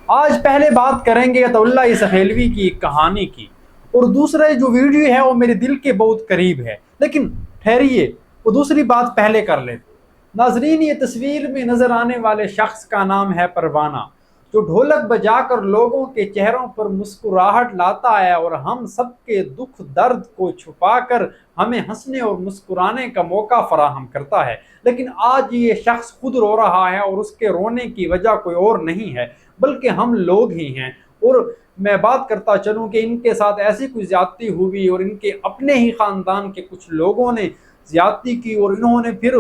آج پہلے بات کریں گے عطا اللہ سخیلوی کی ایک کہانی کی، اور دوسرا جو ویڈیو ہے وہ میرے دل کے بہت قریب ہے، لیکن ٹھہریے وہ دوسری بات پہلے کر لیتے۔ ناظرین، یہ تصویر میں نظر آنے والے شخص کا نام ہے پروانہ، جو ڈھولک بجا کر لوگوں کے چہروں پر مسکراہٹ لاتا ہے اور ہم سب کے دکھ درد کو چھپا کر ہمیں ہنسنے اور مسکرانے کا موقع فراہم کرتا ہے۔ لیکن آج یہ شخص خود رو رہا ہے، اور اس کے رونے کی وجہ کوئی اور نہیں ہے بلکہ ہم لوگ ہی ہیں۔ اور میں بات کرتا چلوں کہ ان کے ساتھ ایسی کوئی زیادتی ہوئی اور ان کے اپنے ہی خاندان کے کچھ لوگوں نے زیادتی کی، اور انہوں نے پھر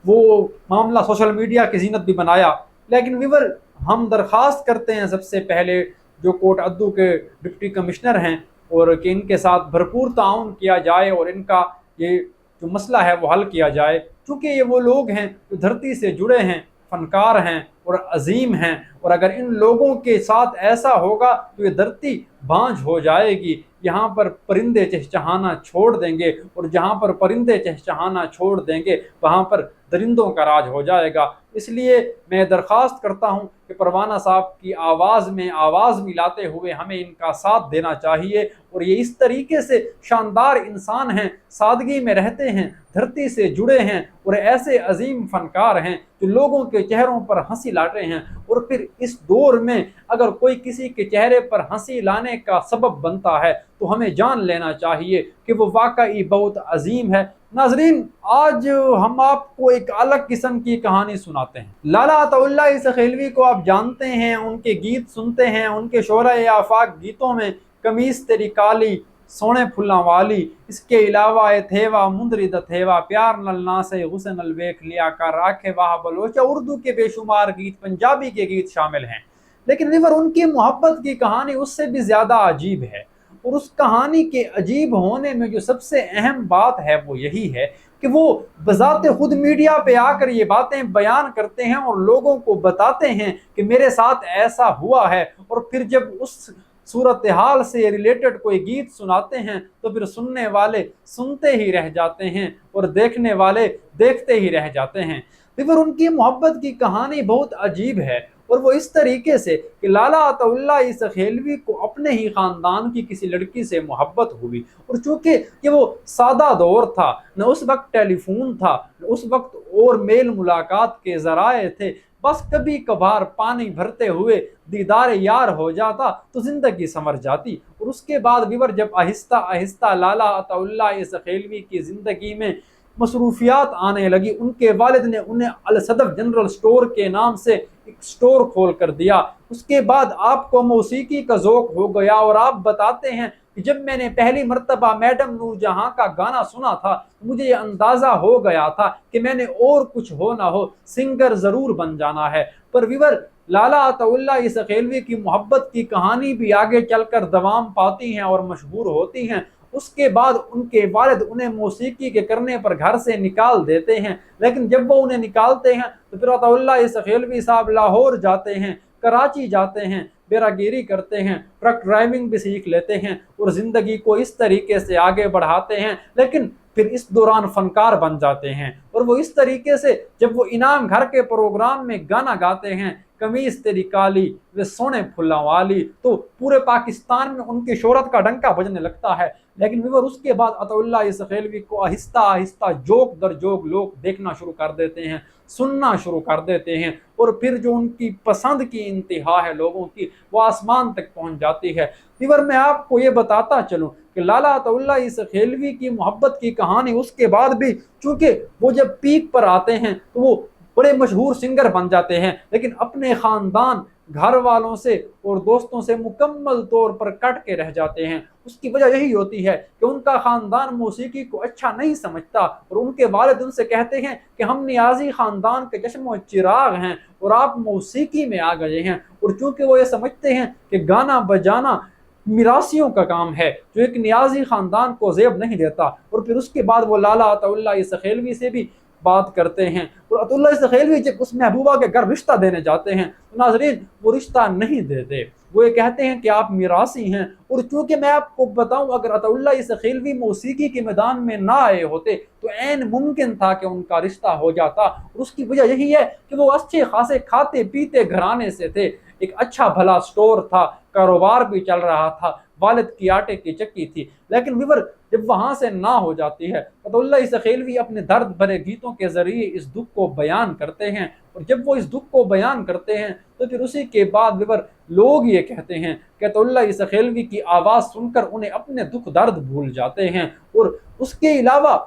وہ معاملہ سوشل میڈیا کی زینت بھی بنایا۔ لیکن ویور، ہم درخواست کرتے ہیں سب سے پہلے جو کوٹ ادو کے ڈپٹی کمشنر ہیں، اور کہ ان کے ساتھ بھرپور تعاون کیا جائے اور ان کا یہ جو مسئلہ ہے وہ حل کیا جائے، چونکہ یہ وہ لوگ ہیں جو دھرتی سے جڑے ہیں، فنکار ہیں اور عظیم ہیں، اور اگر ان لوگوں کے ساتھ ایسا ہوگا تو یہ دھرتی بانجھ ہو جائے گی۔ یہاں پر پرندے چہچہانا چھوڑ دیں گے، اور جہاں پر پرندے چہچہانا چھوڑ دیں گے وہاں پر درندوں کا راج ہو جائے گا۔ اس لیے میں درخواست کرتا ہوں کہ پروانہ صاحب کی آواز میں آواز ملاتے ہوئے ہمیں ان کا ساتھ دینا چاہیے، اور یہ اس طریقے سے شاندار انسان ہیں، سادگی میں رہتے ہیں، دھرتی سے جڑے ہیں، اور ایسے عظیم فنکار ہیں جو لوگوں کے چہروں پر ہنسی لاتے ہیں۔ اور پھر اس دور میں اگر کوئی کسی کے چہرے پر ہنسی لانے کا سبب بنتا ہے تو ہمیں جان لینا چاہیے کہ وہ واقعی بہت عظیم ہے۔ ناظرین، آج ہم آپ کو ایک الگ قسم کی کہانی سناتے ہیں۔ لالا عطا اللہ سخیلوی کو آپ جانتے ہیں، ان کے گیت سنتے ہیں، ان کے شعرۂ آفاق گیتوں میں قمیص تیری کالی سونے پھلاں والی، اس کے علاوہ اے تھیوا مندری دا تھیوا پیار نل ناسے غصے نل ویکھ لیا کر راکھے واہ بلوچا، اردو کے بے شمار گیت، پنجابی کے گیت شامل ہیں۔ لیکن ویور، ان کی محبت کی کہانی اس سے بھی زیادہ عجیب ہے، اور اس کہانی کے عجیب ہونے میں جو سب سے اہم بات ہے وہ یہی ہے کہ وہ بذات خود میڈیا پہ آ کر یہ باتیں بیان کرتے ہیں اور لوگوں کو بتاتے ہیں کہ میرے ساتھ ایسا ہوا ہے، اور پھر جب اس صورتحال سے ریلیٹڈ کوئی گیت سناتے ہیں تو پھر سننے والے سنتے ہی رہ جاتے ہیں اور دیکھنے والے دیکھتے ہی رہ جاتے ہیں۔ پھر ان کی محبت کی کہانی بہت عجیب ہے، اور وہ اس طریقے سے کہ لالا عطا اللہ سخیلوی کو اپنے ہی خاندان کی کسی لڑکی سے محبت ہوئی، اور چونکہ یہ وہ سادہ دور تھا، نہ اس وقت ٹیلی فون تھا، نہ اس وقت اور میل ملاقات کے ذرائع تھے، بس کبھی کبھار پانی بھرتے ہوئے دیدار یار ہو جاتا تو زندگی سنور جاتی۔ اور اس کے بعد ویور، جب آہستہ آہستہ لالا عطا اللہ سخیلوی کی زندگی میں مصروفیات آنے لگی، ان کے والد نے انہیں الصدف جنرل سٹور کے نام سے ایک سٹور کھول کر دیا۔ اس کے بعد آپ کو موسیقی کا ذوق ہو گیا، اور آپ بتاتے ہیں کہ جب میں نے پہلی مرتبہ میڈم نور جہاں کا گانا سنا تھا مجھے یہ اندازہ ہو گیا تھا کہ میں نے اور کچھ ہو نہ ہو سنگر ضرور بن جانا ہے۔ پر ویور، لالا عطا اللہ سخیلوی کی محبت کی کہانی بھی آگے چل کر دوام پاتی ہیں اور مشہور ہوتی ہیں۔ اس کے بعد ان کے والد انہیں موسیقی کے کرنے پر گھر سے نکال دیتے ہیں، لیکن جب وہ انہیں نکالتے ہیں تو پھر عطا اللہ سخیلوی صاحب لاہور جاتے ہیں، کراچی جاتے ہیں، بیرا گیری کرتے ہیں، ٹرک ڈرائیونگ بھی سیکھ لیتے ہیں، اور زندگی کو اس طریقے سے آگے بڑھاتے ہیں۔ لیکن پھر اس دوران فنکار بن جاتے ہیں، اور وہ اس طریقے سے جب وہ انعام گھر کے پروگرام میں گانا گاتے ہیں، قمیص تیری کالی وہ سونے پھلاں والی، تو پورے پاکستان میں ان کی شہرت کا ڈنکا بجنے لگتا ہے۔ لیکن ویور، اس کے بعد عطا اللہ سخیلوی کو آہستہ آہستہ جوک در جوک لوگ دیکھنا شروع کر دیتے ہیں، سننا شروع کر دیتے ہیں، اور پھر جو ان کی پسند کی انتہا ہے لوگوں کی وہ آسمان تک پہنچ جاتی ہے۔ ویور، میں آپ کو یہ بتاتا چلوں کہ لالا عطا اللہ سخیلوی کی محبت کی کہانی اس کے بعد بھی، چونکہ وہ جب پیک پر آتے ہیں تو وہ بڑے مشہور سنگر بن جاتے ہیں، لیکن اپنے خاندان، گھر والوں سے اور دوستوں سے مکمل طور پر کٹ کے رہ جاتے ہیں۔ اس کی وجہ یہی ہوتی ہے کہ ان کا خاندان موسیقی کو اچھا نہیں سمجھتا، اور ان کے والد ان سے کہتے ہیں کہ ہم نیازی خاندان کے چشم و چراغ ہیں اور آپ موسیقی میں آ گئے ہیں، اور چونکہ وہ یہ سمجھتے ہیں کہ گانا بجانا میراثیوں کا کام ہے جو ایک نیازی خاندان کو زیب نہیں دیتا۔ اور پھر اس کے بعد وہ لالا عطا اللہ سخیلوی سے بھی بات کرتے ہیں، اور عطا اللہ سخیلوی جب اس محبوبہ کے گھر رشتہ دینے جاتے ہیں تو ناظرین وہ رشتہ نہیں دیتے، وہ یہ کہتے ہیں کہ آپ میراثی ہیں۔ اور چونکہ میں آپ کو بتاؤں اگر عطا اللہ سخیلوی موسیقی کے میدان میں نہ آئے ہوتے تو عین ممکن تھا کہ ان کا رشتہ ہو جاتا، اور اس کی وجہ یہی ہے کہ وہ اچھے خاصے کھاتے پیتے گھرانے سے تھے، ایک اچھا بھلا سٹور تھا، کاروبار بھی چل رہا تھا، والد کی آٹے کی چکی تھی، لیکن ویور جب وہاں سے نہ ہو جاتی ہے، فتح اللہ سخیلوی اپنے درد بھرے گیتوں کے ذریعے اس دکھ کو بیان کرتے ہیں، اور جب وہ اس دکھ کو بیان کرتے ہیں تو پھر اسی کے بعد ویور لوگ یہ کہتے ہیں کہ فتح اللہ سخیلوی کی آواز سن کر انہیں اپنے دکھ درد بھول جاتے ہیں۔ اور اس کے علاوہ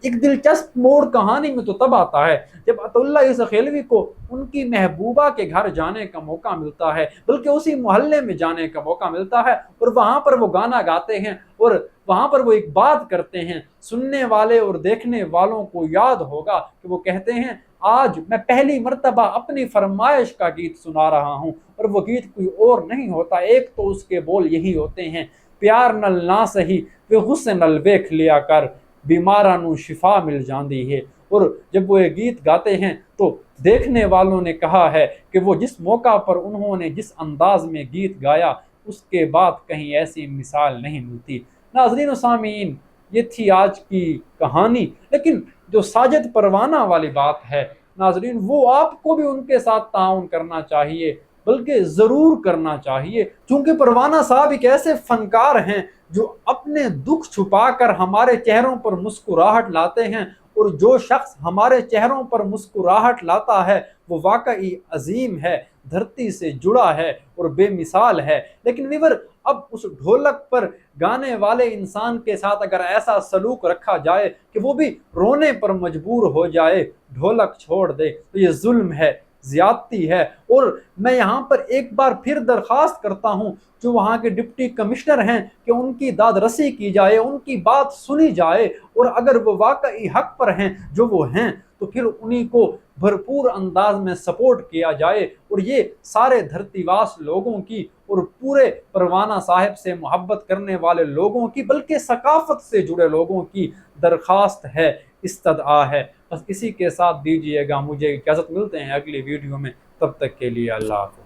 ایک دلچسپ موڑ کہانی میں تو تب آتا ہے جب عطا اللہ سخیلوی کو ان کی محبوبہ کے گھر جانے کا موقع ملتا ہے، بلکہ اسی محلے میں جانے کا موقع ملتا ہے، اور وہاں پر وہ گانا گاتے ہیں، اور وہاں پر وہ ایک بات کرتے ہیں، سننے والے اور دیکھنے والوں کو یاد ہوگا کہ وہ کہتے ہیں آج میں پہلی مرتبہ اپنی فرمائش کا گیت سنا رہا ہوں، اور وہ گیت کوئی اور نہیں ہوتا، ایک تو اس کے بول یہی ہوتے ہیں، پیار نل نہ سہی پہ غصے نل ویکھ لیا کر، بیماراں نوں شفا مل جاندی ہے۔ اور جب وہ یہ گیت گاتے ہیں تو دیکھنے والوں نے کہا ہے کہ وہ جس موقع پر انہوں نے جس انداز میں گیت گایا اس کے بعد کہیں ایسی مثال نہیں ملتی۔ ناظرین و سامعین، یہ تھی آج کی کہانی، لیکن جو ساجد پروانہ والی بات ہے ناظرین، وہ آپ کو بھی ان کے ساتھ تعاون کرنا چاہیے، بلکہ ضرور کرنا چاہیے، چونکہ پروانہ صاحب ایک ایسے فنکار ہیں جو اپنے دکھ چھپا کر ہمارے چہروں پر مسکراہٹ لاتے ہیں، اور جو شخص ہمارے چہروں پر مسکراہٹ لاتا ہے وہ واقعی عظیم ہے، دھرتی سے جڑا ہے اور بے مثال ہے۔ لیکن ویور اب اس ڈھولک پر گانے والے انسان کے ساتھ اگر ایسا سلوک رکھا جائے کہ وہ بھی رونے پر مجبور ہو جائے، ڈھولک چھوڑ دے، تو یہ ظلم ہے، زیادتی ہے۔ اور میں یہاں پر ایک بار پھر درخواست کرتا ہوں جو وہاں کے ڈپٹی کمشنر ہیں کہ ان کی داد رسی کی جائے، ان کی بات سنی جائے، اور اگر وہ واقعی حق پر ہیں جو وہ ہیں تو پھر انہی کو بھرپور انداز میں سپورٹ کیا جائے، اور یہ سارے دھرتی واس لوگوں کی اور پورے پروانہ صاحب سے محبت کرنے والے لوگوں کی، بلکہ ثقافت سے جڑے لوگوں کی درخواست ہے، استدعا ہے۔ بس اسی کے ساتھ دیجیے گا مجھے اجازت، ملتے ہیں اگلی ویڈیو میں، تب تک کے لیے اللہ حافظ۔